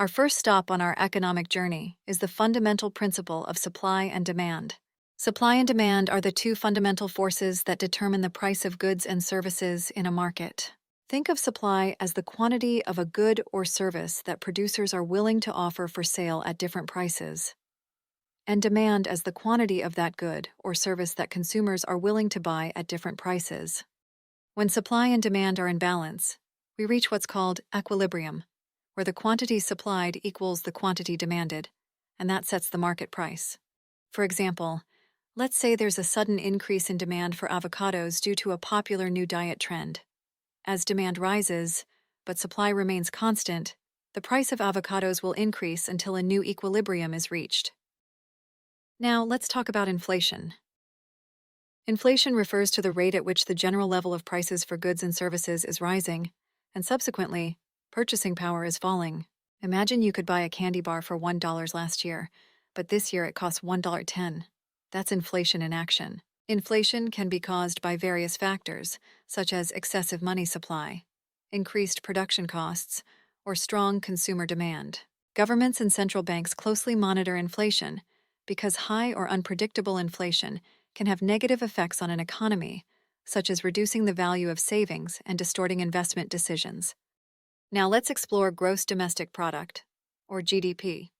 Our first stop on our economic journey is the fundamental principle of supply and demand. Supply and demand are the two fundamental forces that determine the price of goods and services in a market. Think of supply as the quantity of a good or service that producers are willing to offer for sale at different prices, and demand as the quantity of that good or service that consumers are willing to buy at different prices. When supply and demand are in balance, we reach what's called equilibrium, where the quantity supplied equals the quantity demanded, and that sets the market price. For example, let's say there's a sudden increase in demand for avocados due to a popular new diet trend. As demand rises, but supply remains constant, the price of avocados will increase until a new equilibrium is reached. Now, let's talk about inflation. Inflation refers to the rate at which the general level of prices for goods and services is rising, and subsequently, purchasing power is falling. Imagine you could buy a candy bar for $1 last year, but this year it costs $1.10. That's inflation in action. Inflation can be caused by various factors, such as excessive money supply, increased production costs, or strong consumer demand. Governments and central banks closely monitor inflation because high or unpredictable inflation can have negative effects on an economy, such as reducing the value of savings and distorting investment decisions. Now let's explore gross domestic product, or GDP.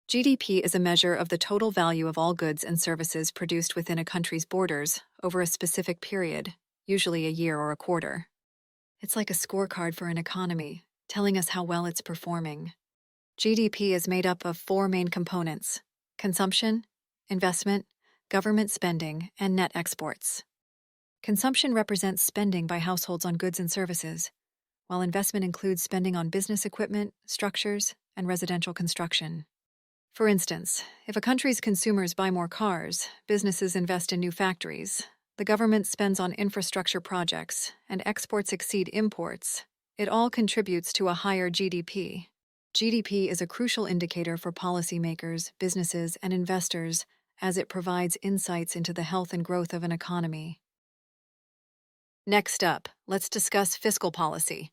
GDP is a measure of the total value of all goods and services produced within a country's borders over a specific period, usually a year or a quarter. It's like a scorecard for an economy, telling us how well it's performing. GDP is made up of four main components: consumption, investment, government spending, and net exports. Consumption represents spending by households on goods and services, while investment includes spending on business equipment, structures, and residential construction. For instance, if a country's consumers buy more cars, businesses invest in new factories, the government spends on infrastructure projects, and exports exceed imports, it all contributes to a higher GDP. GDP is a crucial indicator for policymakers, businesses, and investors as it provides insights into the health and growth of an economy. Next up, let's discuss fiscal policy.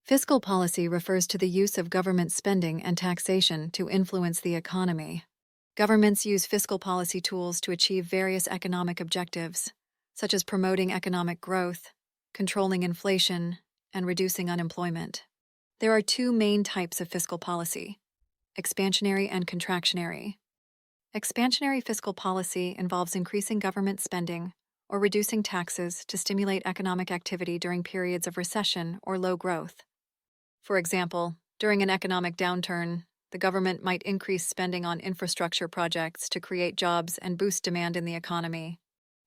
Fiscal policy refers to the use of government spending and taxation to influence the economy. Governments use fiscal policy tools to achieve various economic objectives, such as promoting economic growth, controlling inflation, and reducing unemployment. There are two main types of fiscal policy: expansionary and contractionary. Expansionary fiscal policy involves increasing government spending or reducing taxes to stimulate economic activity during periods of recession or low growth. For example, during an economic downturn, the government might increase spending on infrastructure projects to create jobs and boost demand in the economy.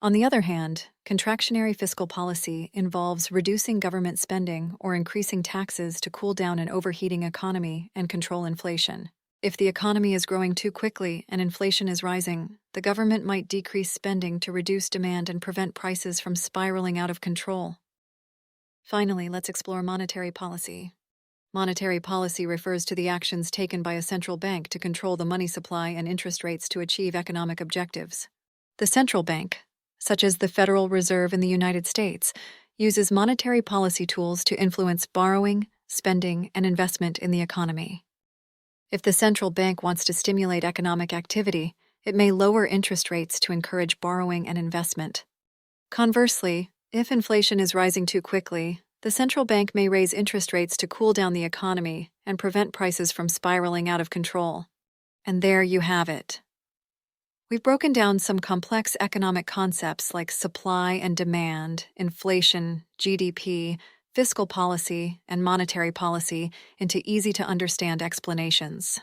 On the other hand, contractionary fiscal policy involves reducing government spending or increasing taxes to cool down an overheating economy and control inflation. If the economy is growing too quickly and inflation is rising, the government might decrease spending to reduce demand and prevent prices from spiraling out of control. Finally, let's explore monetary policy. Monetary policy refers to the actions taken by a central bank to control the money supply and interest rates to achieve economic objectives. The central bank, such as the Federal Reserve in the United States, uses monetary policy tools to influence borrowing, spending, and investment in the economy. If the central bank wants to stimulate economic activity, it may lower interest rates to encourage borrowing and investment. Conversely, if inflation is rising too quickly, the central bank may raise interest rates to cool down the economy and prevent prices from spiraling out of control. And there you have it. We've broken down some complex economic concepts like supply and demand, inflation, GDP, fiscal policy, and monetary policy into easy-to-understand explanations.